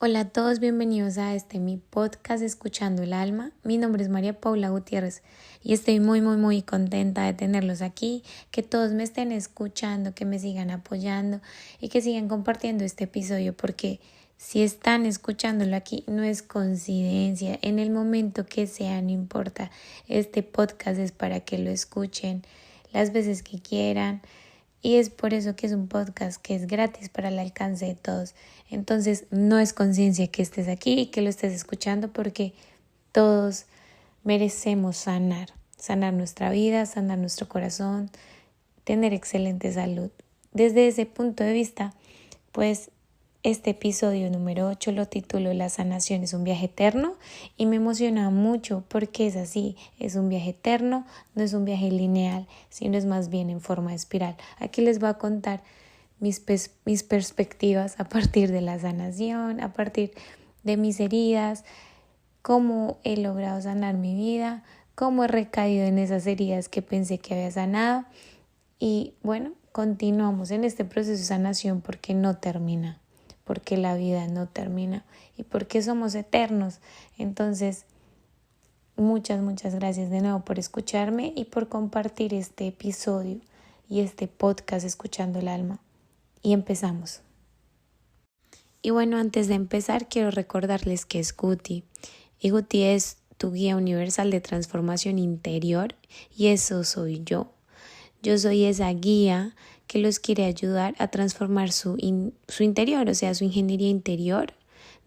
Hola a todos, bienvenidos a mi podcast Escuchando el Alma. Mi nombre es María Paula Gutiérrez y estoy muy contenta de tenerlos aquí, que todos me estén escuchando, que me sigan apoyando y que sigan compartiendo este episodio, porque si están escuchándolo aquí no es coincidencia, en el momento que sea, no importa. Este podcast es para que lo escuchen las veces que quieran. Y es por eso que es un podcast que es gratis para el alcance de todos. Entonces no es conciencia que estés aquí y que lo estés escuchando, porque todos merecemos sanar nuestra vida, sanar nuestro corazón, tener excelente salud. Desde ese punto de vista, pues este episodio número 8 lo titulo La sanación es un viaje eterno y me emociona mucho porque es así, es un viaje eterno, no es un viaje lineal, sino es más bien en forma de espiral. Aquí les voy a contar mis perspectivas a partir de la sanación, a partir de mis heridas, cómo he logrado sanar mi vida, cómo he recaído en esas heridas que pensé que había sanado y bueno, continuamos en este proceso de sanación porque no termina, porque la vida no termina y porque somos eternos. Entonces, muchas gracias de nuevo por escucharme y por compartir este episodio y este podcast Escuchando el Alma. Y empezamos. Y bueno, antes de empezar, quiero recordarles que es Guti. Y Guti es tu guía universal de transformación interior y eso soy yo. Yo soy esa guía que los quiere ayudar a transformar su interior, o sea, su ingeniería interior,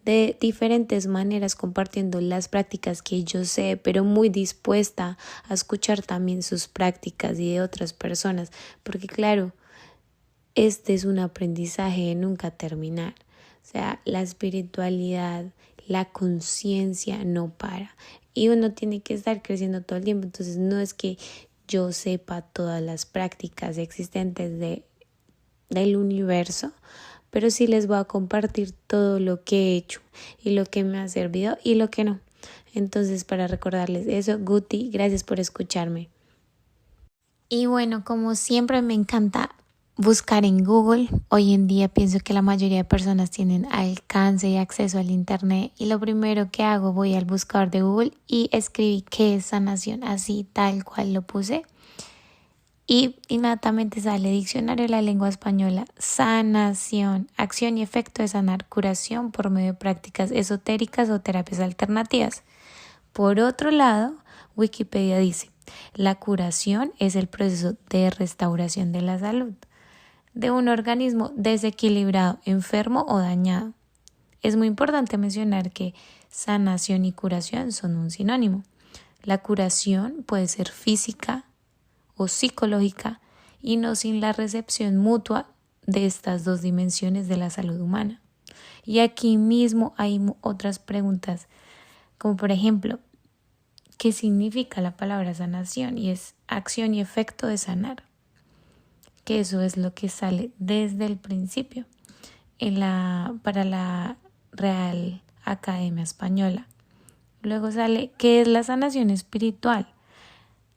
de diferentes maneras, compartiendo las prácticas que yo sé, pero muy dispuesta a escuchar también sus prácticas y de otras personas, porque claro, este es un aprendizaje de nunca terminar. O sea, la espiritualidad, la conciencia no para y uno tiene que estar creciendo todo el tiempo. Entonces no es que yo sepa todas las prácticas existentes del universo, pero sí les voy a compartir todo lo que he hecho y lo que me ha servido y lo que no. Entonces, para recordarles eso, Guti, gracias por escucharme. Y bueno, como siempre me encanta buscar en Google. Hoy en día pienso que la mayoría de personas tienen alcance y acceso al internet y lo primero que hago, voy al buscador de Google y escribí qué es sanación, así tal cual lo puse. Y inmediatamente sale diccionario de la lengua española, sanación, acción y efecto de sanar, curación por medio de prácticas esotéricas o terapias alternativas. Por otro lado, Wikipedia dice, la curación es el proceso de restauración de la salud de un organismo desequilibrado, enfermo o dañado. Es muy importante mencionar que sanación y curación son un sinónimo. La curación puede ser física o psicológica y no sin la recepción mutua de estas dos dimensiones de la salud humana. Y aquí mismo hay otras preguntas, como por ejemplo, ¿qué significa la palabra sanación? Y es acción y efecto de sanar, que eso es lo que sale desde el principio para la Real Academia Española. Luego sale, ¿qué es la sanación espiritual?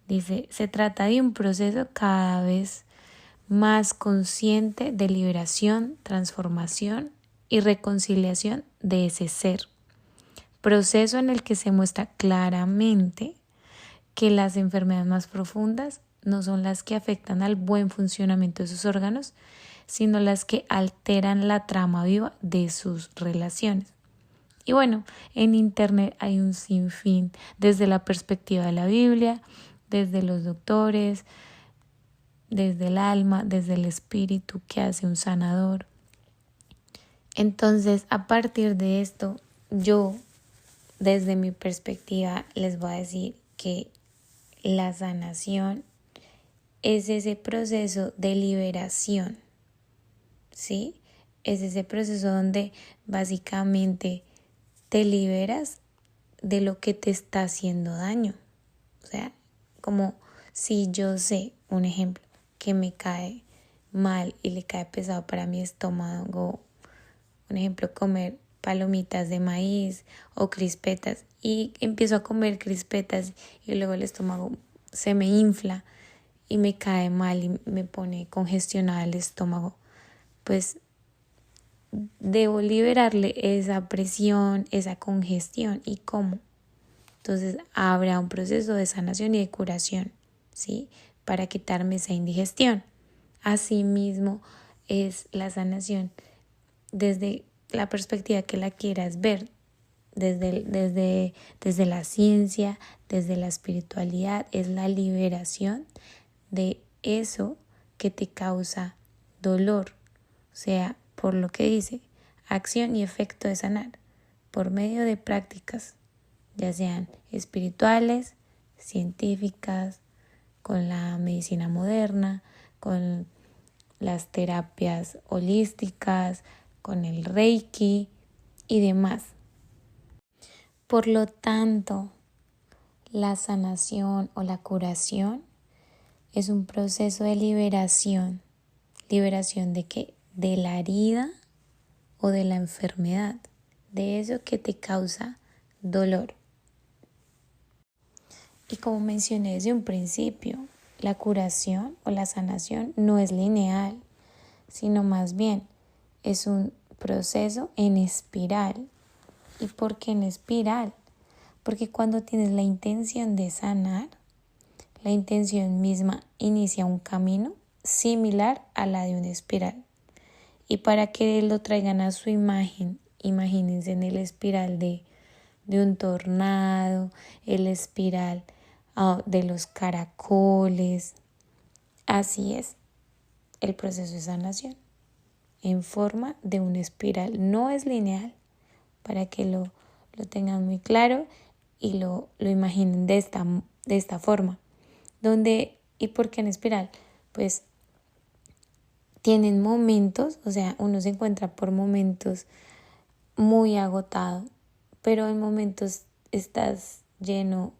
Dice, se trata de un proceso cada vez más consciente de liberación, transformación y reconciliación de ese ser. Proceso en el que se muestra claramente que las enfermedades más profundas no son las que afectan al buen funcionamiento de sus órganos, sino las que alteran la trama viva de sus relaciones. Y bueno, en internet hay un sinfín, desde la perspectiva de la Biblia, desde los doctores, desde el alma, desde el espíritu que hace un sanador. Entonces, a partir de esto, yo, desde mi perspectiva, les voy a decir que la sanación es ese proceso de liberación, ¿sí? Es ese proceso donde básicamente te liberas de lo que te está haciendo daño. O sea, como si yo sé, un ejemplo, que me cae mal y le cae pesado para mi estómago, un ejemplo, comer palomitas de maíz o crispetas, y empiezo a comer crispetas y luego el estómago se me infla y me cae mal y me pone congestionada el estómago, pues debo liberarle esa presión, esa congestión. ¿Y cómo? Entonces habrá un proceso de sanación y de curación, ¿sí? Para quitarme esa indigestión. Asimismo es la sanación desde la perspectiva que la quieras ver, desde la ciencia, desde la espiritualidad, es la liberación de eso que te causa dolor. O sea, por lo que dice, acción y efecto de sanar, por medio de prácticas, ya sean espirituales, científicas, con la medicina moderna, con las terapias holísticas, con el Reiki y demás. Por lo tanto, la sanación o la curación es un proceso de liberación. ¿Liberación de qué? De la herida o de la enfermedad, de eso que te causa dolor. Y como mencioné desde un principio, la curación o la sanación no es lineal, sino más bien es un proceso en espiral. ¿Y por qué en espiral? Porque cuando tienes la intención de sanar, la intención misma inicia un camino similar a la de una espiral. Y para que lo traigan a su imagen, imagínense en el espiral de un tornado, el espiral de los caracoles. Así es el proceso de sanación, en forma de una espiral. No es lineal, para que lo tengan muy claro y lo imaginen de esta forma. ¿Y por qué en espiral? Pues tienen momentos, o sea, uno se encuentra por momentos muy agotado, pero en momentos estás lleno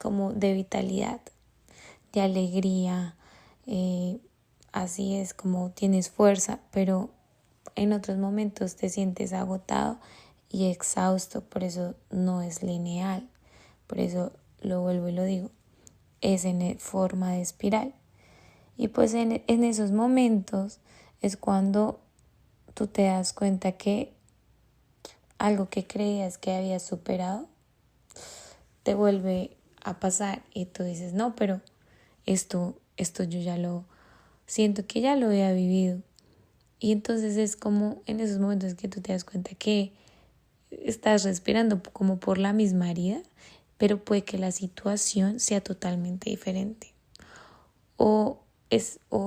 como de vitalidad, de alegría, así es como tienes fuerza, pero en otros momentos te sientes agotado y exhausto, por eso no es lineal, por eso lo vuelvo y lo digo, es en forma de espiral. Y pues en esos momentos es cuando tú te das cuenta que algo que creías que habías superado te vuelve a pasar y tú dices, no, pero esto yo ya lo siento que ya lo había vivido. Y entonces es como en esos momentos que tú te das cuenta que estás respirando como por la misma herida, pero puede que la situación sea totalmente diferente. O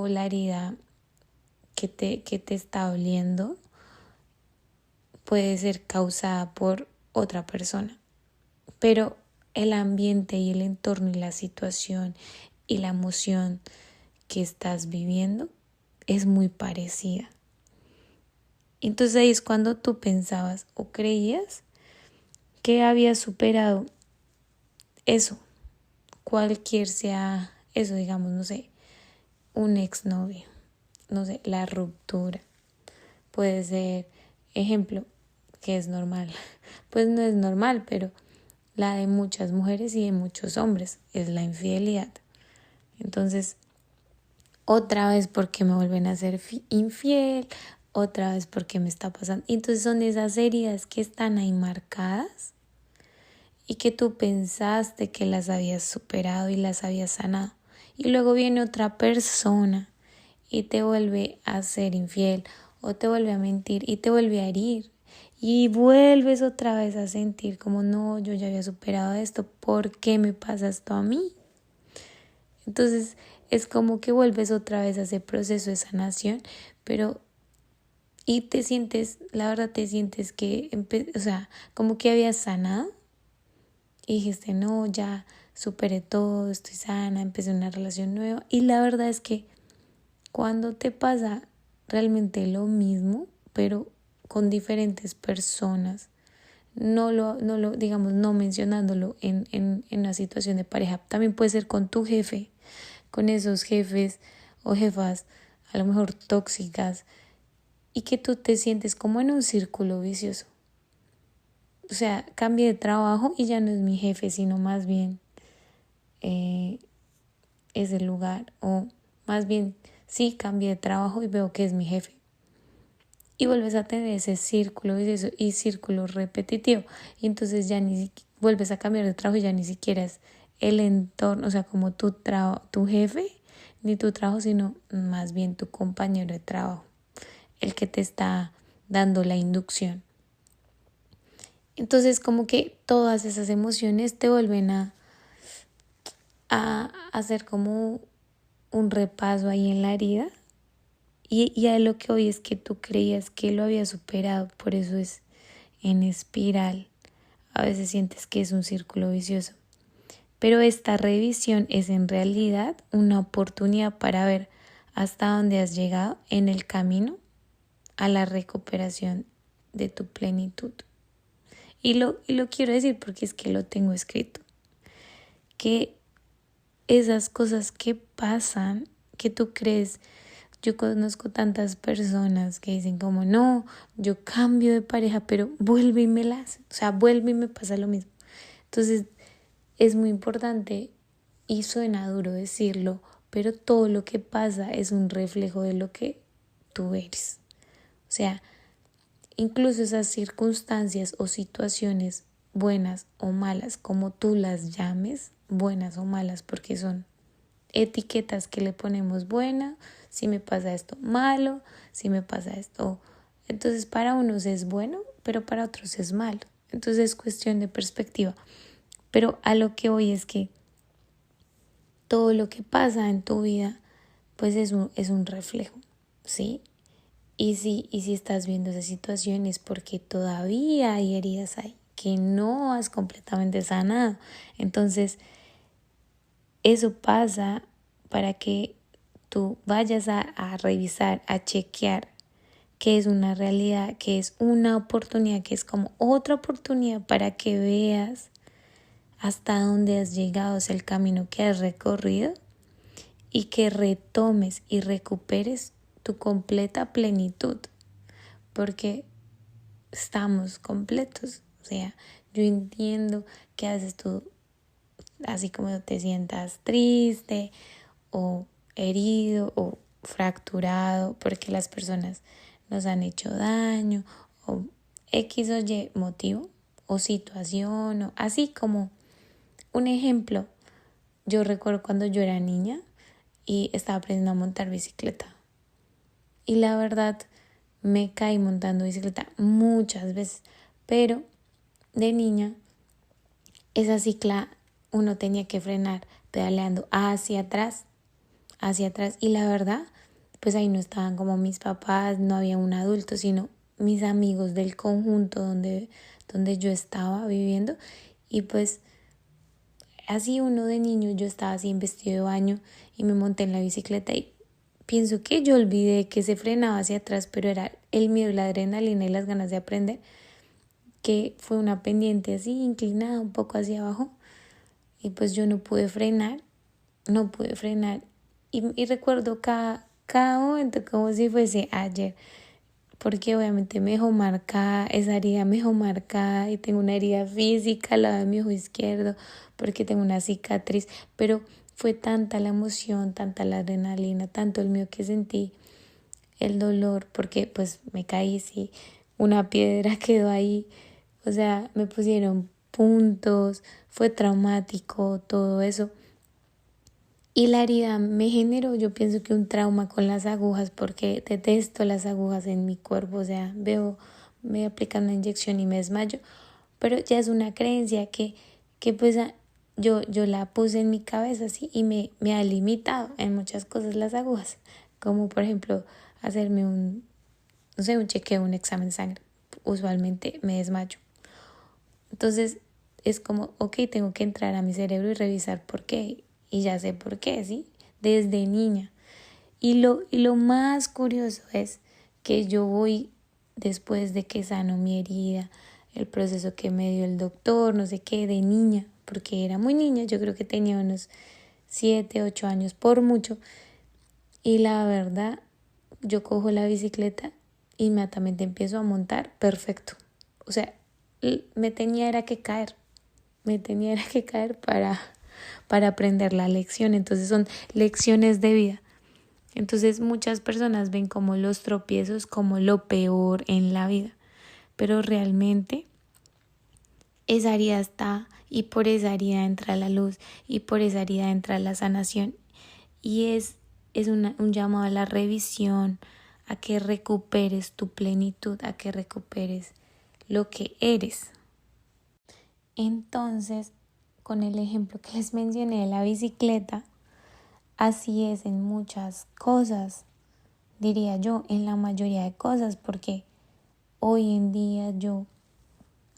la herida que te está doliendo puede ser causada por otra persona. Pero el ambiente y el entorno y la situación y la emoción que estás viviendo es muy parecida. Entonces ahí es cuando tú pensabas o creías que habías superado eso, cualquier sea eso, digamos, no sé, un exnovio, no sé, la ruptura. Puede ser, ejemplo, que es normal. Pues no es normal, pero la de muchas mujeres y de muchos hombres es la infidelidad. Entonces, otra vez porque me vuelven a ser infiel, otra vez porque me está pasando. Y entonces son esas heridas que están ahí marcadas y que tú pensaste que las habías superado y las habías sanado. Y luego viene otra persona y te vuelve a ser infiel o te vuelve a mentir y te vuelve a herir. Y vuelves otra vez a sentir como no, yo ya había superado esto, ¿por qué me pasa esto a mí? Entonces es como que vuelves otra vez a ese proceso de sanación, y te sientes, la verdad te sientes que, como que habías sanado y dijiste, no, ya superé todo, estoy sana, empecé una relación nueva. Y la verdad es que cuando te pasa realmente lo mismo, pero con diferentes personas, no digamos, no mencionándolo en una situación de pareja, también puede ser con tu jefe, con esos jefes o jefas a lo mejor tóxicas y que tú te sientes como en un círculo vicioso. O sea, cambié de trabajo y ya no es mi jefe, sino más bien es el lugar. O más bien, sí, cambié de trabajo y veo que es mi jefe. y vuelves a tener ese círculo vicioso y círculo repetitivo. Y entonces ya vuelves a cambiar de trabajo y ya ni siquiera es el entorno, o sea, como tu jefe, ni tu trabajo, sino más bien tu compañero de trabajo, el que te está dando la inducción. Entonces como que todas esas emociones te vuelven a hacer como un repaso ahí en la herida. Y a lo que hoy es que tú creías que lo había superado, por eso es en espiral. A veces sientes que es un círculo vicioso. Pero esta revisión es en realidad una oportunidad para ver hasta dónde has llegado en el camino a la recuperación de tu plenitud. Y lo quiero decir porque es que lo tengo escrito. Que esas cosas que pasan, que tú crees, yo conozco tantas personas que dicen como no, yo cambio de pareja, pero vuelve y me la hace, o sea, vuelve y me pasa lo mismo. Entonces es muy importante y suena duro decirlo, pero todo lo que pasa es un reflejo de lo que tú eres. O sea, incluso esas circunstancias o situaciones buenas o malas, como tú las llames, buenas o malas, porque son etiquetas que le ponemos buena, si me pasa esto malo, si me pasa esto. Entonces para unos es bueno, pero para otros es malo. Entonces es cuestión de perspectiva. Pero a lo que voy es que todo lo que pasa en tu vida pues es un reflejo, ¿sí? Y si estás viendo esa situación es porque todavía hay heridas ahí que no has completamente sanado. Entonces eso pasa para que tú vayas a revisar, a chequear que es una realidad, que es una oportunidad, que es como otra oportunidad para que veas hasta dónde has llegado, es el camino que has recorrido y que retomes y recuperes tu completa plenitud, porque estamos completos. O sea, yo entiendo que a veces tú, así como te sientas triste o herido o fracturado porque las personas nos han hecho daño o X o Y motivo o situación o así como un ejemplo. Yo recuerdo cuando yo era niña y estaba aprendiendo a montar bicicleta y la verdad me caí montando bicicleta muchas veces, pero de niña esa cicla uno tenía que frenar pedaleando hacia atrás y la verdad pues ahí no estaban como mis papás, no había un adulto, sino mis amigos del conjunto donde yo estaba viviendo y pues así uno de niño yo estaba así en vestido de baño y me monté en la bicicleta y pienso que yo olvidé que se frenaba hacia atrás, pero era el miedo, la adrenalina y las ganas de aprender, que fue una pendiente así inclinada un poco hacia abajo y pues yo no pude frenar y recuerdo cada momento como si fuese ayer, porque obviamente me dejó marcada, esa herida me dejó marcada y tengo una herida física al lado de mi ojo izquierdo porque tengo una cicatriz, pero fue tanta la emoción, tanta la adrenalina, tanto el miedo que sentí, el dolor, porque pues me caí, sí, una piedra quedó ahí, o sea, me pusieron puntos, fue traumático todo eso. Y la herida me generó, yo pienso que un trauma con las agujas, porque detesto las agujas en mi cuerpo, o sea, me aplican una inyección y me desmayo, pero ya es una creencia que pues yo la puse en mi cabeza así y me ha limitado en muchas cosas las agujas, como por ejemplo hacerme un chequeo, un examen de sangre, usualmente me desmayo. Entonces es como, ok, tengo que entrar a mi cerebro y revisar por qué. Y ya sé por qué, ¿sí? Desde niña. Y lo más curioso es que yo voy, después de que sano mi herida, el proceso que me dio el doctor, no sé qué, de niña, porque era muy niña, yo creo que tenía unos 7, 8 años por mucho. Y la verdad, yo cojo la bicicleta, inmediatamente empiezo a montar, perfecto. O sea, me tenía era que caer para aprender la lección. Entonces son lecciones de vida. Entonces muchas personas ven como los tropiezos como lo peor en la vida, pero realmente esa herida está y por esa herida entra la luz y por esa herida entra la sanación y es un llamado a la revisión, a que recuperes tu plenitud, a que recuperes lo que eres. Entonces, con el ejemplo que les mencioné de la bicicleta, así es en muchas cosas, diría yo, en la mayoría de cosas, porque hoy en día yo,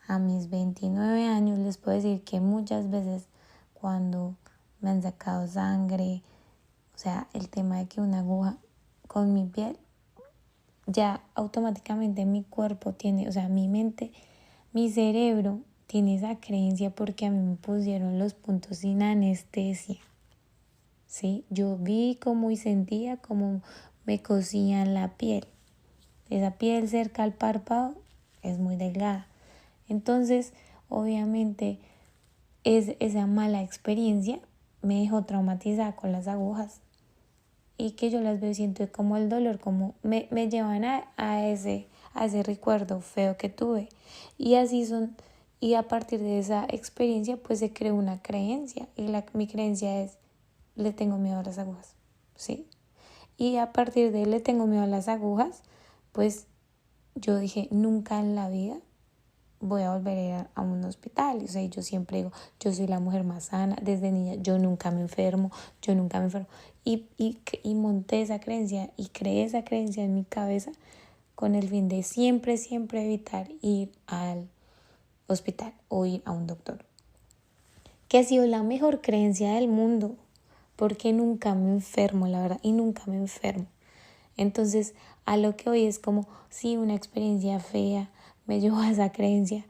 a mis 29 años, les puedo decir que muchas veces cuando me han sacado sangre, o sea, el tema de que una aguja con mi piel, ya automáticamente mi cuerpo tiene, o sea, mi mente, mi cerebro tiene esa creencia porque a mí me pusieron los puntos sin anestesia. ¿Sí? Yo vi cómo y sentía cómo me cosían la piel. Esa piel cerca al párpado es muy delgada. Entonces, obviamente, esa mala experiencia me dejó traumatizada con las agujas. Y que yo las veo y siento como el dolor, como me llevan a ese recuerdo feo que tuve. Y así son, y a partir de esa experiencia, pues se creó una creencia. Y mi creencia es, le tengo miedo a las agujas, ¿sí? Y a partir de le tengo miedo a las agujas, pues yo dije, nunca en la vida voy a volver a ir a un hospital. O sea, yo siempre digo, yo soy la mujer más sana. Desde niña yo nunca me enfermo. Y monté esa creencia y creé esa creencia en mi cabeza con el fin de siempre, siempre evitar ir al hospital o ir a un doctor. Que ha sido la mejor creencia del mundo, porque nunca me enfermo, la verdad, y nunca me enfermo. Entonces, a lo que hoy es como, sí, una experiencia fea me llevó a esa creencia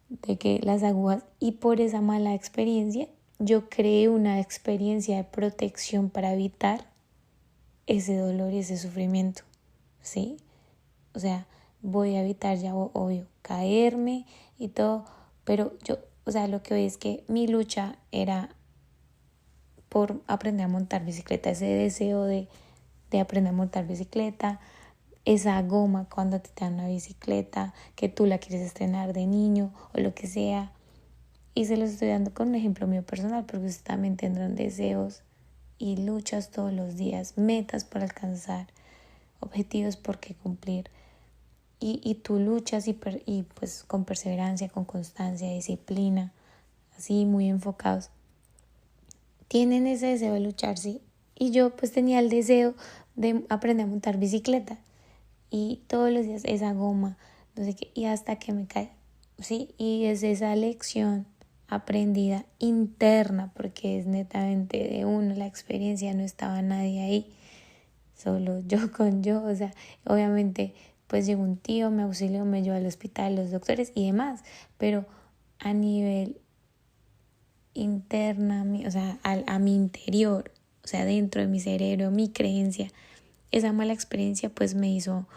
de que las agujas, y por esa mala experiencia, yo creé una experiencia de protección para evitar ese dolor y ese sufrimiento, ¿sí? O sea, voy a evitar ya, obvio, caerme y todo, pero yo, o sea, lo que hoy es que mi lucha era por aprender a montar bicicleta, ese deseo de aprender a montar bicicleta, esa goma cuando te dan una bicicleta, que tú la quieres estrenar de niño o lo que sea. Y se los estoy dando con un ejemplo mío personal, porque ustedes también tendrán deseos y luchas todos los días, metas por alcanzar, objetivos por qué cumplir. Y tú luchas y pues con perseverancia, con constancia, disciplina, así muy enfocados. Tienen ese deseo de luchar, sí. Y yo pues tenía el deseo de aprender a montar bicicleta. Y todos los días esa goma, no sé qué, y hasta que me cae, ¿sí? Y es esa lección aprendida interna, porque es netamente de uno, la experiencia, no estaba nadie ahí, solo yo con yo, o sea, obviamente pues llegó un tío, me auxilió, me llevó al hospital, los doctores y demás, pero a nivel interna, o sea, a mi interior, o sea, dentro de mi cerebro, mi creencia, esa mala experiencia pues me hizo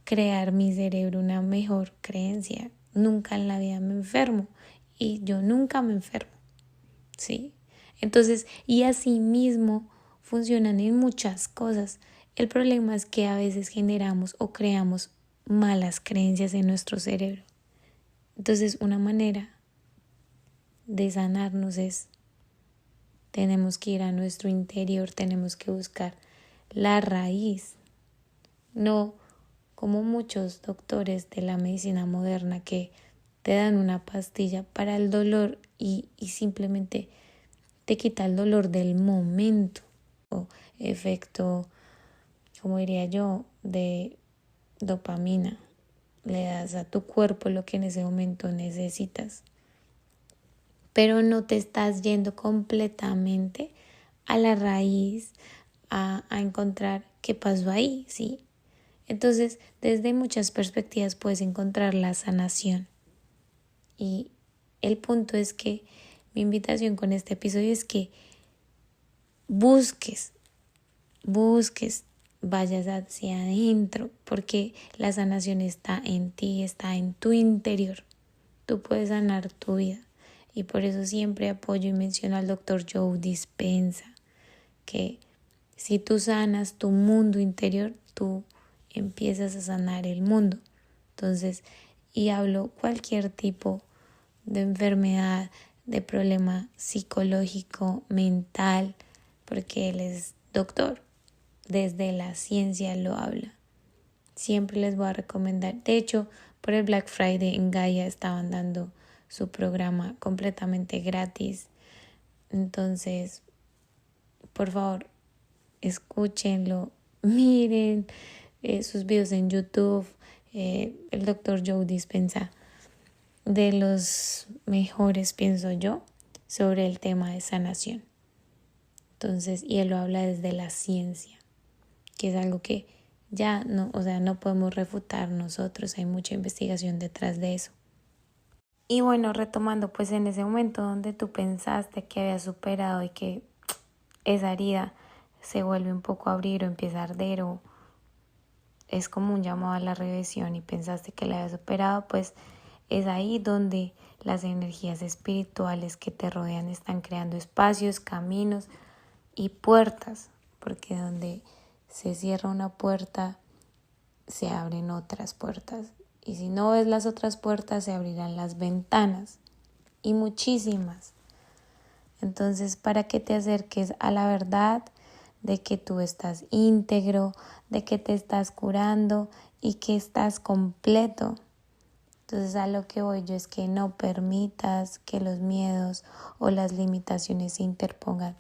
crear mi cerebro una mejor creencia. Nunca en la vida me enfermo y yo nunca me enfermo, ¿sí? Entonces, y así mismo funcionan en muchas cosas. El problema es que a veces generamos o creamos malas creencias en nuestro cerebro. Entonces, una manera de sanarnos es, tenemos que ir a nuestro interior, tenemos que buscar la raíz, no como muchos doctores de la medicina moderna que te dan una pastilla para el dolor y simplemente te quita el dolor del momento, o efecto, como diría yo, de dopamina. Le das a tu cuerpo lo que en ese momento necesitas, pero no te estás yendo completamente a la raíz, a encontrar qué pasó ahí, ¿sí? Entonces, desde muchas perspectivas puedes encontrar la sanación. Y el punto es que mi invitación con este episodio es que busques, vayas hacia adentro, porque la sanación está en ti, está en tu interior. Tú puedes sanar tu vida. Y por eso siempre apoyo y menciono al doctor Joe Dispenza, que Si tú sanas tu mundo interior, tú empiezas a sanar el mundo. Entonces, y hablo cualquier tipo de enfermedad, de problema psicológico, mental, porque él es doctor. Desde la ciencia lo habla. Siempre les voy a recomendar. De hecho, por el Black Friday en Gaia estaban dando su programa completamente gratis. Entonces, por favor, escúchenlo, miren sus videos en YouTube. El doctor Joe Dispenza, de los mejores, pienso yo, sobre el tema de sanación. Entonces, y él lo habla desde la ciencia, que es algo que ya no, no podemos refutar nosotros, hay mucha investigación detrás de eso. Y bueno, retomando, pues en ese momento donde tú pensaste que habías superado y que esa herida se vuelve un poco a abrir o empieza a arder o es como un llamado a la regresión y pensaste que la habías superado, pues es ahí donde las energías espirituales que te rodean están creando espacios, caminos y puertas, porque donde se cierra una puerta, se abren otras puertas. Y si no ves las otras puertas, se abrirán las ventanas y muchísimas. Entonces, para que te acerques a la verdad de que tú estás íntegro, de que te estás curando y que estás completo. Entonces, a lo que voy yo es que no permitas que los miedos o las limitaciones se interpongan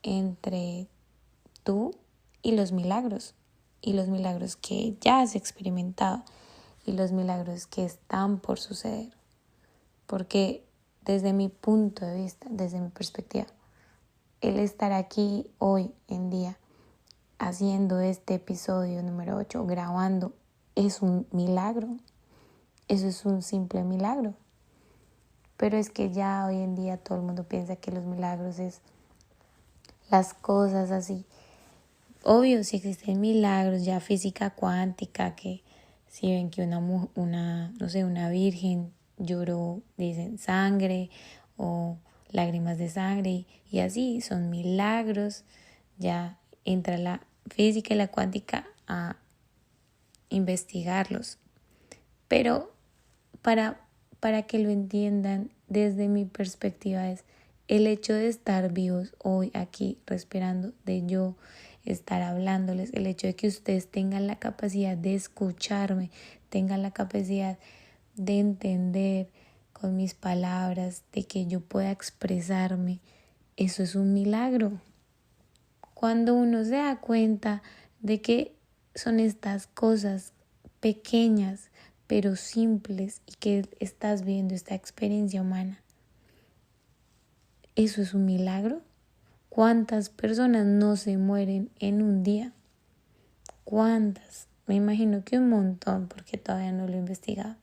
entre tú y los milagros que ya has experimentado y los milagros que están por suceder. Porque desde mi punto de vista, desde mi perspectiva, el estar aquí hoy en día haciendo este episodio número 8, grabando, es un milagro. Eso es un simple milagro. Pero es que ya hoy en día todo el mundo piensa que los milagros es las cosas así. Obvio, si existen milagros, ya física cuántica, que si ven que una virgen lloró, dicen sangre o lágrimas de sangre y así son milagros. Ya entra la física y la cuántica a investigarlos. Pero para que lo entiendan, desde mi perspectiva es el hecho de estar vivos hoy aquí respirando, de yo estar hablándoles, el hecho de que ustedes tengan la capacidad de escucharme, tengan la capacidad de entender con mis palabras, de que yo pueda expresarme, eso es un milagro. Cuando uno se da cuenta de que son estas cosas pequeñas pero simples y que estás viendo esta experiencia humana, eso es un milagro. ¿Cuántas personas no se mueren en un día? ¿Cuántas? Me imagino que un montón, porque todavía no lo he investigado.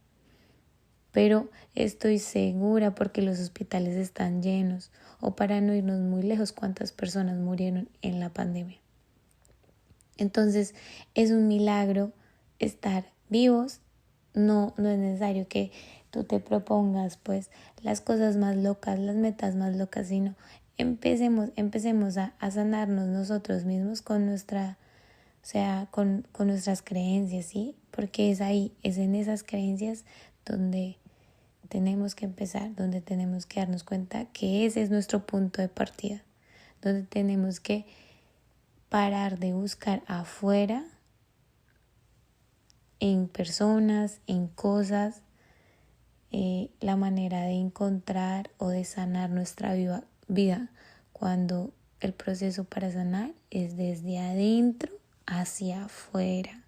Pero estoy segura porque los hospitales están llenos. O para no irnos muy lejos, ¿cuántas personas murieron en la pandemia? Entonces, es un milagro estar vivos. No es necesario que tú te propongas pues las cosas más locas, las metas más locas, sino empecemos a sanarnos nosotros mismos con con nuestras creencias, ¿sí? Porque es ahí, es en esas creencias donde tenemos que empezar, donde tenemos que darnos cuenta que ese es nuestro punto de partida, donde tenemos que parar de buscar afuera, en personas, en cosas, la manera de encontrar o de sanar nuestra vida, cuando el proceso para sanar es desde adentro hacia afuera.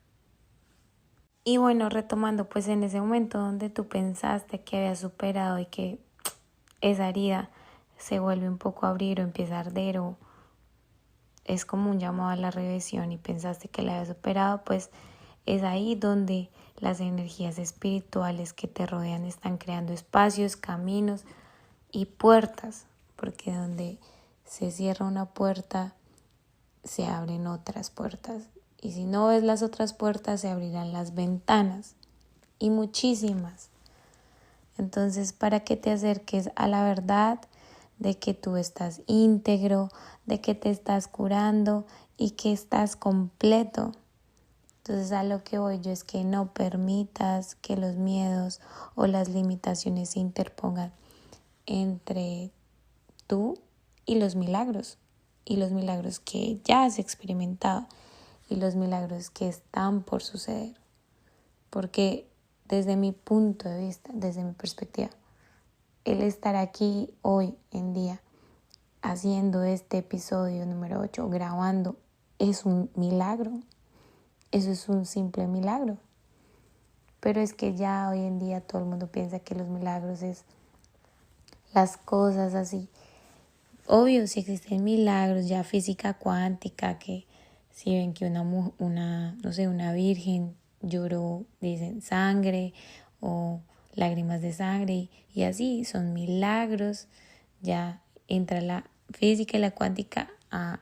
Y bueno, retomando, pues en ese momento donde tú pensaste que habías superado y que esa herida se vuelve un poco a abrir o empieza a arder o es como un llamado a la regresión y pensaste que la habías superado, pues es ahí donde las energías espirituales que te rodean están creando espacios, caminos y puertas, porque donde se cierra una puerta, se abren otras puertas. Y si no ves las otras puertas, se abrirán las ventanas y muchísimas. Entonces, para que te acerques a la verdad de que tú estás íntegro, de que te estás curando y que estás completo. Entonces a lo que voy yo es que no permitas que los miedos o las limitaciones se interpongan entre tú y los milagros que ya has experimentado y los milagros que están por suceder. Porque desde mi punto de vista, desde mi perspectiva, el estar aquí hoy en día haciendo este episodio número 8, grabando, es un milagro. Eso es un simple milagro. Pero es que ya hoy en día todo el mundo piensa que los milagros es las cosas así. Obvio, si existen milagros, ya física cuántica, que si ven que una virgen lloró, dicen sangre o lágrimas de sangre y así son milagros. Ya entra la física y la cuántica a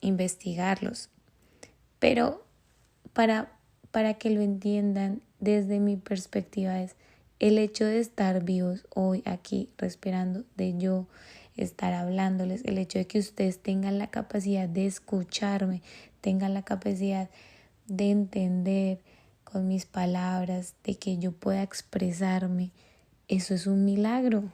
investigarlos. Pero para que lo entiendan, desde mi perspectiva es el hecho de estar vivos hoy aquí respirando, de yo estar hablándoles, el hecho de que ustedes tengan la capacidad de escucharme, tengan la capacidad de entender con mis palabras, de que yo pueda expresarme, eso es un milagro.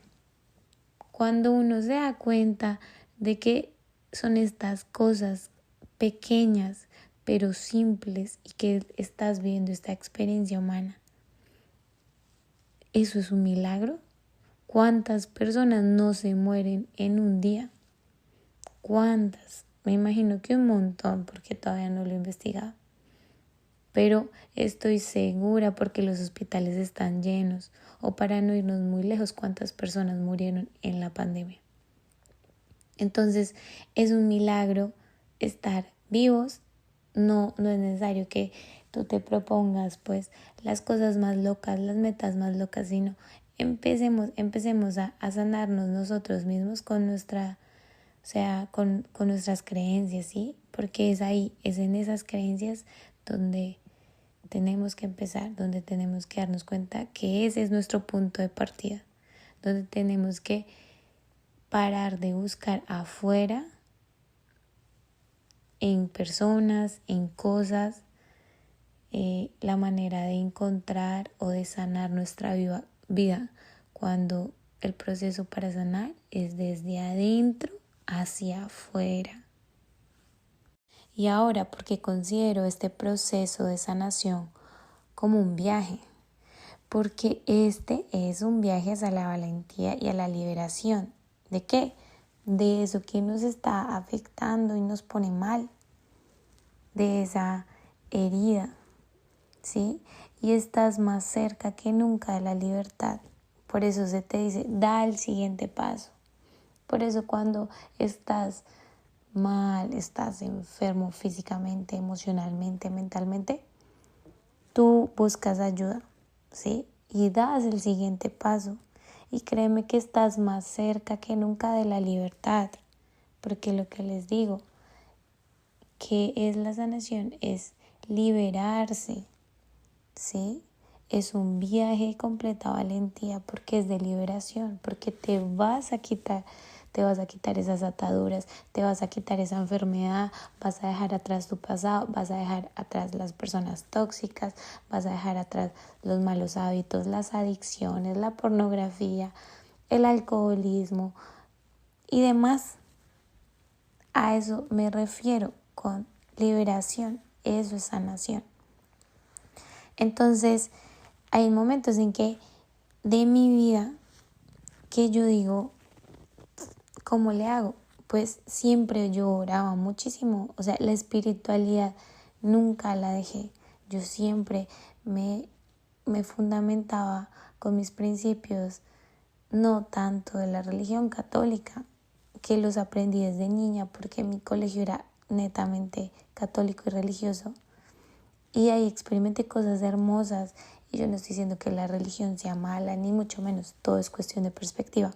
Cuando uno se da cuenta de que son estas cosas pequeñas pero simples y que estás viendo esta experiencia humana, eso es un milagro. ¿Cuántas personas no se mueren en un día? ¿Cuántas? Me imagino que un montón, porque todavía no lo he investigado. Pero estoy segura porque los hospitales están llenos. O para no irnos muy lejos, ¿cuántas personas murieron en la pandemia? Entonces es un milagro estar vivos. No es necesario que tú te propongas pues las cosas más locas, las metas más locas, sino empecemos a sanarnos nosotros mismos con con nuestras creencias, ¿sí? Porque es ahí, es en esas creencias donde tenemos que empezar, donde tenemos que darnos cuenta que ese es nuestro punto de partida, donde tenemos que parar de buscar afuera, en personas, en cosas, la manera de encontrar o de sanar nuestra vida, cuando el proceso para sanar es desde adentro hacia afuera. Y ahora, porque considero este proceso de sanación como un viaje, porque este es un viaje hacia la valentía y a la liberación. ¿De qué? De eso que nos está afectando y nos pone mal, de esa herida, ¿sí? Y estás más cerca que nunca de la libertad. Por eso se te dice, da el siguiente paso. Por eso cuando estás mal, estás enfermo físicamente, emocionalmente, mentalmente, tú buscas ayuda, ¿sí? Y das el siguiente paso. Y créeme que estás más cerca que nunca de la libertad. Porque lo que les digo, que es la sanación, es liberarse, ¿sí? Es un viaje de completa valentía porque es de liberación, porque te vas a quitar esas ataduras, te vas a quitar esa enfermedad, vas a dejar atrás tu pasado, vas a dejar atrás las personas tóxicas, vas a dejar atrás los malos hábitos, las adicciones, la pornografía, el alcoholismo y demás. A eso me refiero con liberación, eso es sanación. Entonces, hay momentos en que de mi vida que yo digo, ¿cómo le hago? Pues siempre yo oraba muchísimo, o sea, la espiritualidad nunca la dejé. Yo siempre me fundamentaba con mis principios, no tanto de la religión católica, que los aprendí desde niña porque mi colegio era netamente católico y religioso. Y ahí experimenté cosas hermosas. Y yo no estoy diciendo que la religión sea mala, ni mucho menos. Todo es cuestión de perspectiva.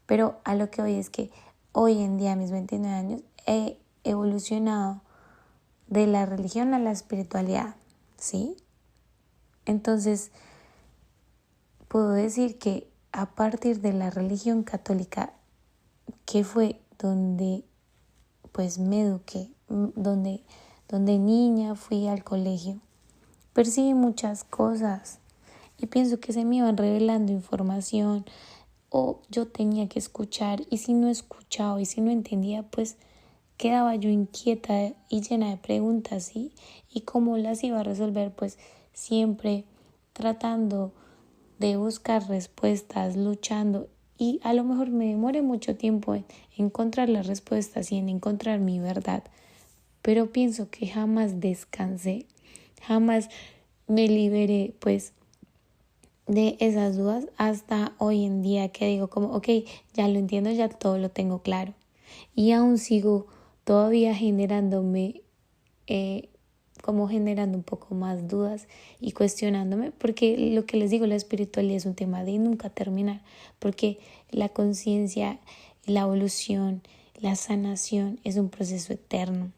Pero a lo que voy es que hoy en día, a mis 29 años, he evolucionado de la religión a la espiritualidad, ¿sí? Entonces, puedo decir que a partir de la religión católica, que fue donde pues me eduqué, donde niña fui al colegio, percibí muchas cosas y pienso que se me iban revelando información o yo tenía que escuchar, y si no escuchaba y si no entendía, pues quedaba yo inquieta y llena de preguntas, ¿sí? Y cómo las iba a resolver, pues siempre tratando de buscar respuestas, luchando, y a lo mejor me demoré mucho tiempo en encontrar las respuestas y en encontrar mi verdad, pero pienso que jamás descansé, jamás me liberé pues de esas dudas hasta hoy en día, que digo como, ok, ya lo entiendo, ya todo lo tengo claro, y aún sigo todavía generándome, como generando un poco más dudas y cuestionándome, porque lo que les digo, la espiritualidad es un tema de nunca terminar, porque la conciencia, la evolución, la sanación es un proceso eterno.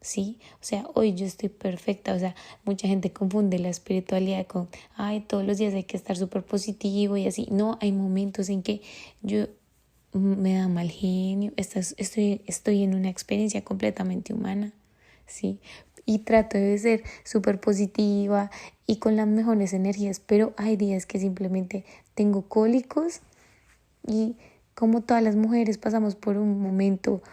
Sí, o sea, hoy yo estoy perfecta, o sea, mucha gente confunde la espiritualidad con, ay, todos los días hay que estar súper positivo y así. No, hay momentos en que yo me da mal genio, estoy en una experiencia completamente humana, ¿sí? Y trato de ser súper positiva y con las mejores energías, pero hay días que simplemente tengo cólicos y como todas las mujeres pasamos por un momento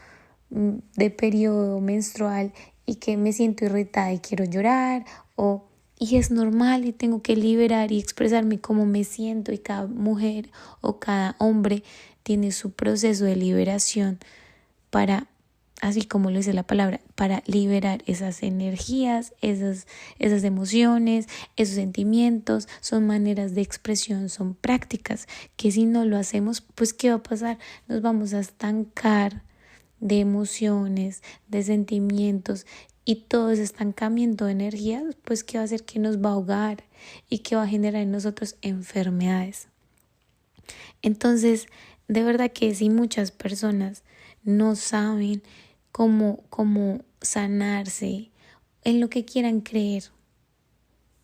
de periodo menstrual y que me siento irritada y quiero llorar, y es normal y tengo que liberar y expresarme cómo me siento, y cada mujer o cada hombre tiene su proceso de liberación para, así como lo dice la palabra, para liberar esas energías, esas emociones, esos sentimientos. Son maneras de expresión, son prácticas que si no lo hacemos, pues ¿qué va a pasar? Nos vamos a estancar de emociones, de sentimientos, y todo ese estancamiento de energías, pues ¿qué va a hacer? Que nos va a ahogar y que va a generar en nosotros enfermedades. Entonces, de verdad que si muchas personas no saben cómo sanarse en lo que quieran creer,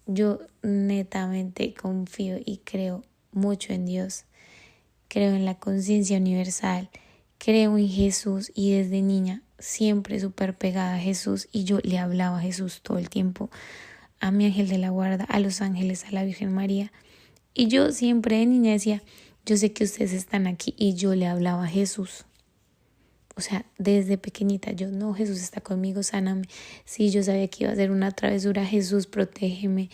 yo netamente confío y creo mucho en Dios, creo en la conciencia universal, creo en Jesús, y desde niña siempre súper pegada a Jesús, y yo le hablaba a Jesús todo el tiempo, a mi ángel de la guarda, a los ángeles, a la Virgen María. Y yo siempre de niña decía, yo sé que ustedes están aquí, y yo le hablaba a Jesús. O sea, desde pequeñita yo, no, Jesús está conmigo, sáname. Sí, yo sabía que iba a ser una travesura, Jesús, protégeme.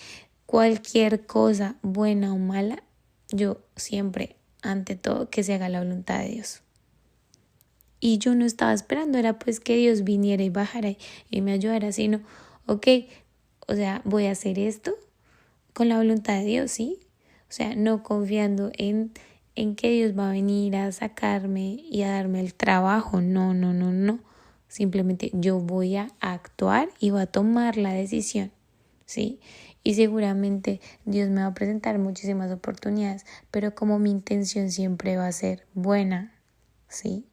Cualquier cosa, buena o mala, yo siempre, ante todo, que se haga la voluntad de Dios. Y yo no estaba esperando, era pues que Dios viniera y bajara y me ayudara, sino, ok, o sea, voy a hacer esto con la voluntad de Dios, ¿sí? O sea, no confiando en que Dios va a venir a sacarme y a darme el trabajo. No, no, no, no. Simplemente yo voy a actuar y voy a tomar la decisión, ¿sí? Y seguramente Dios me va a presentar muchísimas oportunidades, pero como mi intención siempre va a ser buena, ¿sí?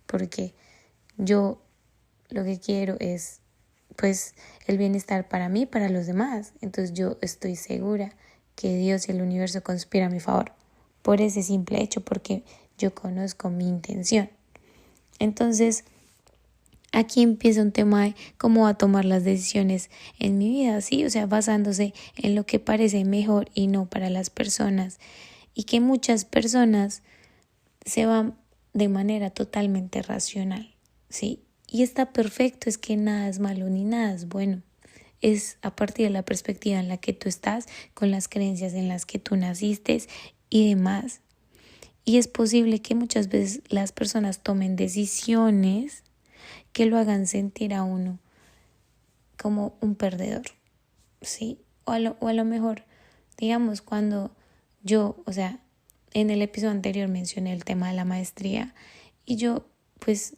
Porque yo lo que quiero es pues el bienestar para mí, para los demás. Entonces yo estoy segura que Dios y el universo conspiran a mi favor por ese simple hecho, porque yo conozco mi intención. Entonces aquí empieza un tema de cómo va a tomar las decisiones en mi vida, ¿sí? O sea, basándose en lo que parece mejor y no para las personas, y que muchas personas se van de manera totalmente racional, ¿sí? Y está perfecto, es que nada es malo ni nada es bueno. Es a partir de la perspectiva en la que tú estás, con las creencias en las que tú naciste y demás. Y es posible que muchas veces las personas tomen decisiones que lo hagan sentir a uno como un perdedor, ¿sí? O a lo mejor, digamos, cuando yo, o sea, en el episodio anterior mencioné el tema de la maestría, y yo pues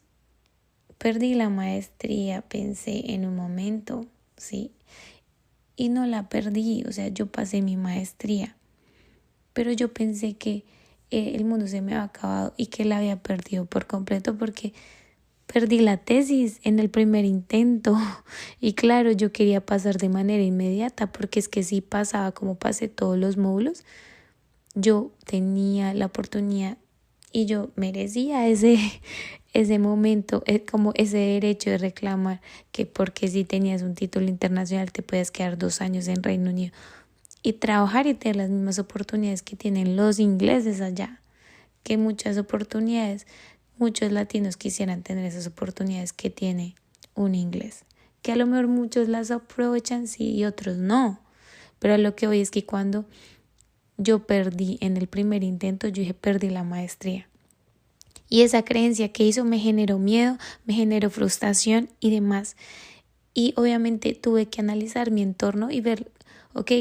perdí la maestría, pensé en un momento, ¿sí? Y no la perdí, o sea, yo pasé mi maestría, pero yo pensé que el mundo se me había acabado y que la había perdido por completo, porque perdí la tesis en el primer intento. Y claro, yo quería pasar de manera inmediata, porque es que si pasaba como pasé todos los módulos, yo tenía la oportunidad y yo merecía ese momento, como ese derecho de reclamar que porque si tenías un título internacional te puedes quedar 2 años en Reino Unido y trabajar y tener las mismas oportunidades que tienen los ingleses allá, que muchas oportunidades, muchos latinos quisieran tener esas oportunidades que tiene un inglés, que a lo mejor muchos las aprovechan sí y otros no, pero lo que voy es que cuando yo perdí en el primer intento, yo dije perdí la maestría. Y esa creencia que hizo me generó miedo, me generó frustración y demás. Y obviamente tuve que analizar mi entorno y ver, ok,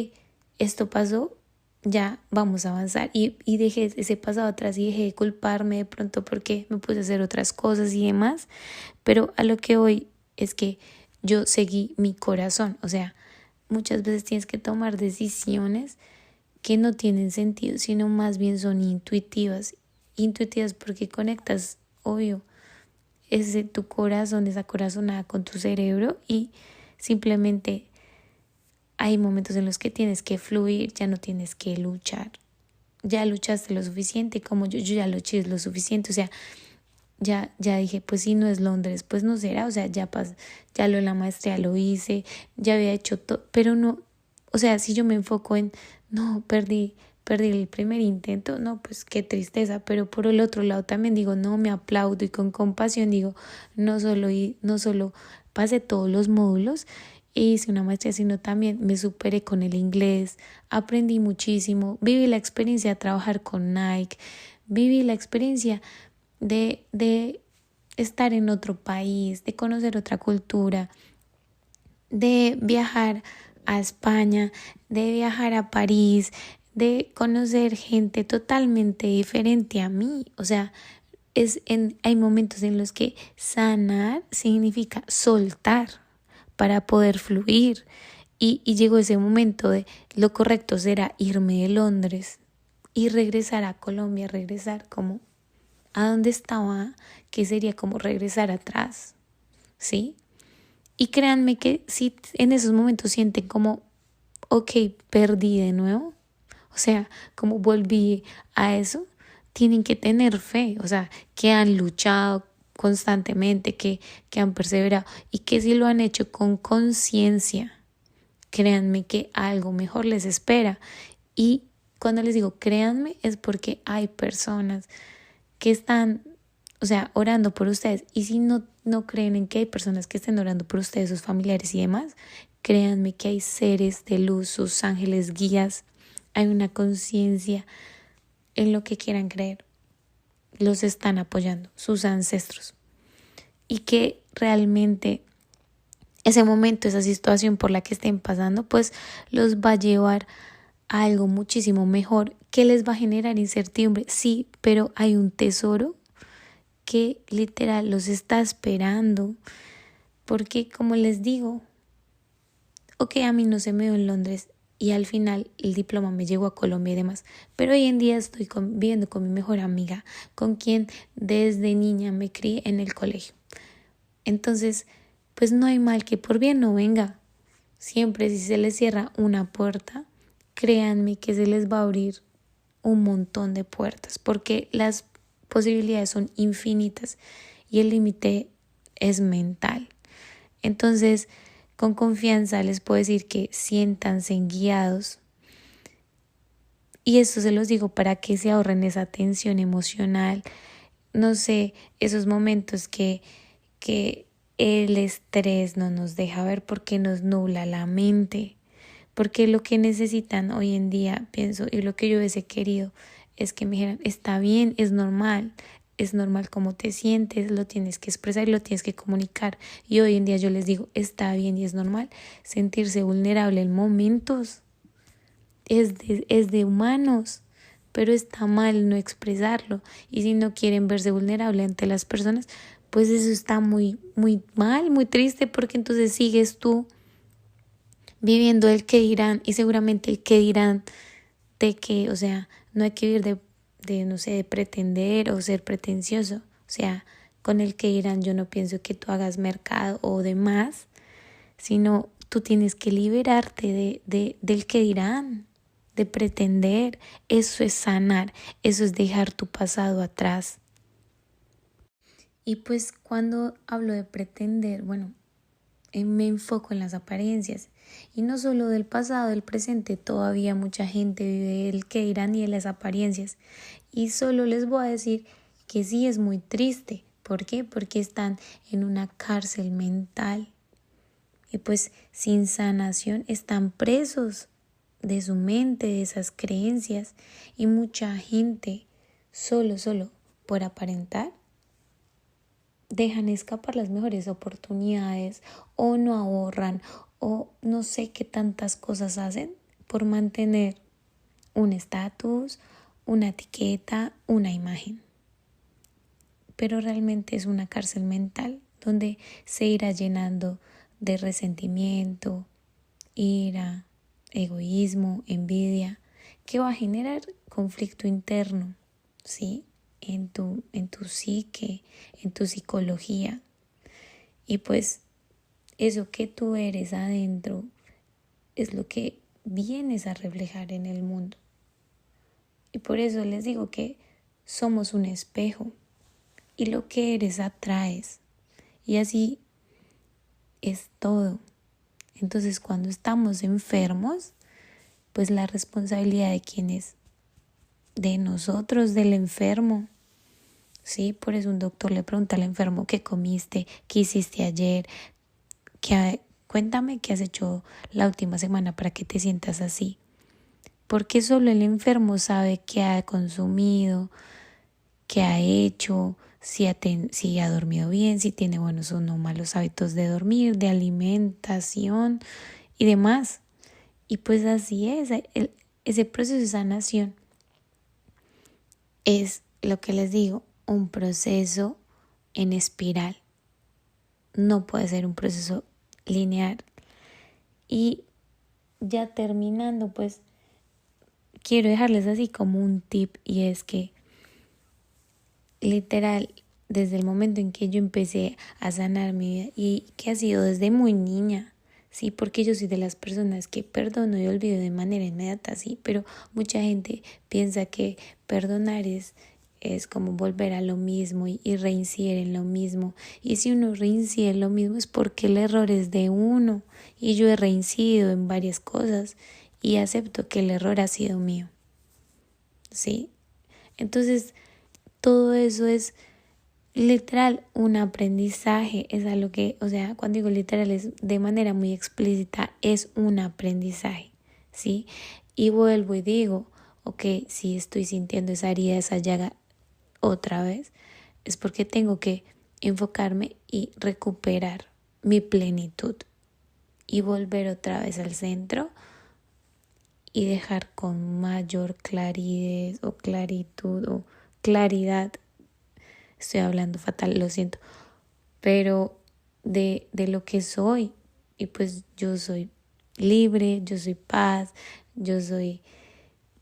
esto pasó, ya vamos a avanzar. Y dejé ese pasado atrás y dejé de culparme de pronto porque me puse a hacer otras cosas y demás. Pero a lo que voy es que yo seguí mi corazón. O sea, muchas veces tienes que tomar decisiones que no tienen sentido, sino más bien son intuitivas. Intuitivas porque conectas, obvio, ese tu corazón, esa corazonada con tu cerebro y simplemente hay momentos en los que tienes que fluir, ya no tienes que luchar. Ya luchaste lo suficiente, como yo ya luché lo suficiente, o sea, ya dije, pues si no es Londres, pues no será, o sea, ya lo de la maestría lo hice, ya había hecho todo, pero no, o sea, si yo me enfoco en, no, perdí el primer intento, no, pues qué tristeza, pero por el otro lado también digo, no, me aplaudo y con compasión digo, no solo pasé todos los módulos e hice una maestría, sino también me superé con el inglés, aprendí muchísimo, viví la experiencia de trabajar con Nike, viví la experiencia de estar en otro país, de conocer otra cultura, de viajar a España, de viajar a París, de conocer gente totalmente diferente a mí. O sea, hay momentos en los que sanar significa soltar para poder fluir. Y llegó ese momento de lo correcto será irme de Londres y regresar a Colombia, regresar como a donde estaba, que sería como regresar atrás, ¿sí? Y créanme que si en esos momentos sienten como, ok, perdí de nuevo, o sea, como volví a eso, tienen que tener fe, o sea, que han luchado constantemente, que han perseverado y que si lo han hecho con conciencia, créanme que algo mejor les espera. Y cuando les digo créanme es porque hay personas que están, o sea, orando por ustedes. Y si no creen en que hay personas que estén orando por ustedes, sus familiares y demás, créanme que hay seres de luz, sus ángeles guías, hay una conciencia en lo que quieran creer. Los están apoyando, sus ancestros. Y que realmente ese momento, esa situación por la que estén pasando, pues los va a llevar a algo muchísimo mejor que les va a generar incertidumbre. Sí, pero hay un tesoro que literal los está esperando, porque como les digo, ok, a mí no se me dio en Londres y al final el diploma me llegó a Colombia y demás, pero hoy en día estoy viviendo con mi mejor amiga, con quien desde niña me crié en el colegio. Entonces, pues no hay mal que por bien no venga. Siempre si se les cierra una puerta, créanme que se les va a abrir un montón de puertas, porque las posibilidades son infinitas y el límite es mental. Entonces, con confianza les puedo decir que siéntanse guiados y esto se los digo para que se ahorren esa tensión emocional, no sé, esos momentos que el estrés no nos deja ver porque nos nubla la mente, porque lo que necesitan hoy en día, pienso, y lo que yo hubiese querido es que me dijeran, está bien, es normal como te sientes, lo tienes que expresar y lo tienes que comunicar. Y hoy en día yo les digo, está bien y es normal sentirse vulnerable en momentos, es de humanos, pero está mal no expresarlo. Y si no quieren verse vulnerable ante las personas, pues eso está muy, muy mal, muy triste, porque entonces sigues tú viviendo el que dirán y seguramente el que dirán de que, o sea, no hay que vivir no sé, de pretender o ser pretencioso. O sea, con el que dirán yo no pienso que tú hagas mercado o demás, sino tú tienes que liberarte del que dirán. de pretender. Eso es sanar, eso es dejar tu pasado atrás. Y pues cuando hablo de pretender, bueno, me enfoco en las apariencias. Y no solo del pasado, del presente, todavía mucha gente vive el qué dirán y de las apariencias. Y solo les voy a decir que sí es muy triste. ¿Por qué? Porque están en una cárcel mental. Y pues sin sanación están presos de su mente, de esas creencias. Y mucha gente, solo por aparentar, dejan escapar las mejores oportunidades o no ahorran o no sé qué tantas cosas hacen por mantener un estatus, una etiqueta, una imagen. Pero realmente es una cárcel mental donde se irá llenando de resentimiento, ira, egoísmo, envidia, que va a generar conflicto interno, ¿sí? En tu psique, en tu psicología. Y pues eso que tú eres adentro es lo que vienes a reflejar en el mundo. Y por eso les digo que somos un espejo y lo que eres atraes. Y así es todo. Entonces cuando estamos enfermos, pues la responsabilidad de quién es, de nosotros, del enfermo. Sí, por eso un doctor le pregunta al enfermo qué comiste, qué hiciste ayer, cuéntame qué has hecho la última semana para que te sientas así. Porque solo el enfermo sabe qué ha consumido, qué ha hecho, si ha dormido bien, si tiene buenos o no malos hábitos de dormir, de alimentación y demás. Y pues así es, ese proceso de sanación es lo que les digo, un proceso en espiral. No puede ser un proceso lineal. Y ya terminando, pues quiero dejarles así como un tip, y es que literal, desde el momento en que yo empecé a sanar mi vida, y que ha sido desde muy niña, sí, porque yo soy de las personas que perdono y olvido de manera inmediata, sí, pero mucha gente piensa que perdonar es como volver a lo mismo y reincidir en lo mismo. Y si uno reincide en lo mismo es porque el error es de uno. Y yo he reincidido en varias cosas y acepto que el error ha sido mío. ¿Sí? Entonces, todo eso es literal un aprendizaje. Es algo que, o sea, cuando digo literal es de manera muy explícita, es un aprendizaje. ¿Sí? Y vuelvo y digo, ok, si estoy sintiendo esa herida, esa llaga, otra vez, es porque tengo que enfocarme y recuperar mi plenitud y volver otra vez al centro y dejar con mayor claridad o claritud o claridad, estoy hablando fatal, lo siento, pero de lo que soy. Y pues yo soy libre, yo soy paz, yo soy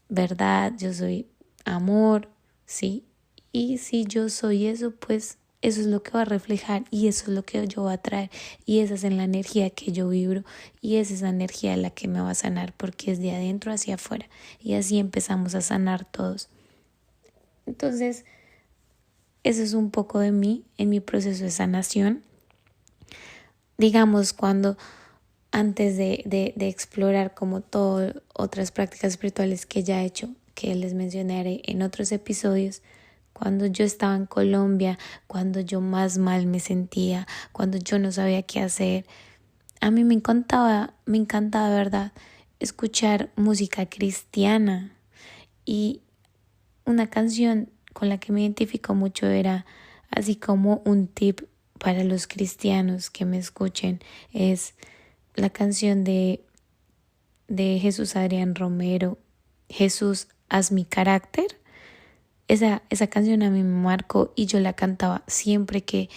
verdad, yo soy amor, ¿sí? Y si yo soy eso, pues eso es lo que va a reflejar y eso es lo que yo voy a traer y esa es en la energía que yo vibro y esa es la energía la que me va a sanar porque es de adentro hacia afuera y así empezamos a sanar todos. Entonces, eso es un poco de mí en mi proceso de sanación. Digamos, cuando antes de explorar como todas otras prácticas espirituales que ya he hecho, que les mencionaré en otros episodios, cuando yo estaba en Colombia, cuando yo más mal me sentía, cuando yo no sabía qué hacer, a mí me encantaba, ¿verdad?, escuchar música cristiana. Y una canción con la que me identifico mucho era así como un tip para los cristianos que me escuchen, es la canción de Jesús Adrián Romero, Jesús, haz mi carácter. Esa canción a mí me marcó y yo la cantaba siempre que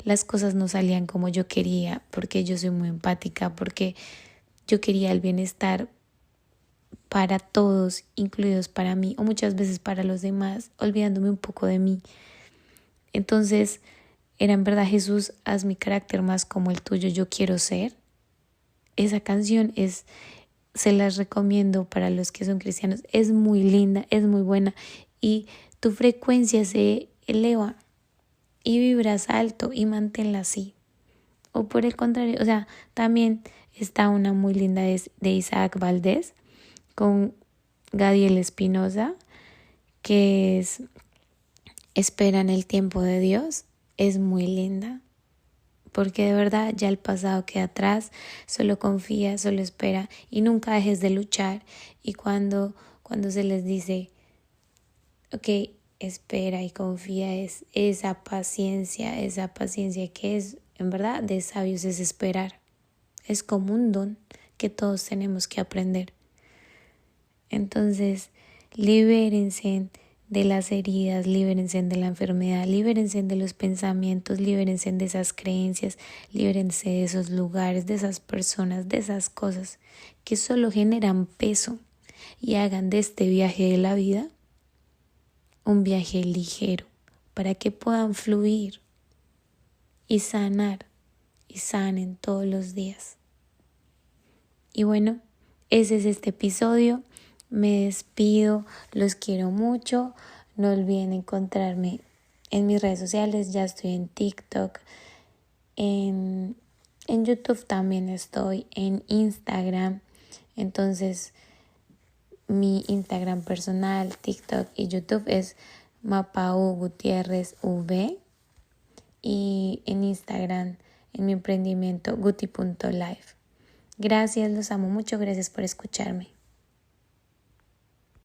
las cosas no salían como yo quería, porque yo soy muy empática, porque yo quería el bienestar para todos, incluidos para mí, o muchas veces para los demás, olvidándome un poco de mí. Entonces, era en verdad, Jesús, haz mi carácter más como el tuyo, yo quiero ser. Esa canción es se las recomiendo para los que son cristianos. Es muy linda, es muy buena y tu frecuencia se eleva y vibras alto y manténla así. O por el contrario, o sea, también está una muy linda de Isaac Valdés con Gadiel Espinosa, que es Espera en el tiempo de Dios. Es muy linda, porque de verdad ya el pasado queda atrás, solo confía, solo espera y nunca dejes de luchar. Y cuando se les dice, ok, espera y confía, es esa paciencia que es, en verdad, de sabios es esperar. Es como un don que todos tenemos que aprender. Entonces, libérense de las heridas, libérense de la enfermedad, libérense de los pensamientos, libérense de esas creencias, libérense de esos lugares, de esas personas, de esas cosas que solo generan peso y hagan de este viaje de la vida un viaje ligero para que puedan fluir y sanar y sanen todos los días. Y bueno, ese es este episodio. Me despido, los quiero mucho. No olviden encontrarme en mis redes sociales. Ya estoy en TikTok, en YouTube también estoy, en Instagram. Entonces, mi Instagram personal, TikTok y YouTube es Mapau Gutiérrez V. Y en Instagram, en mi emprendimiento, guti.life. Gracias, los amo mucho. Gracias por escucharme.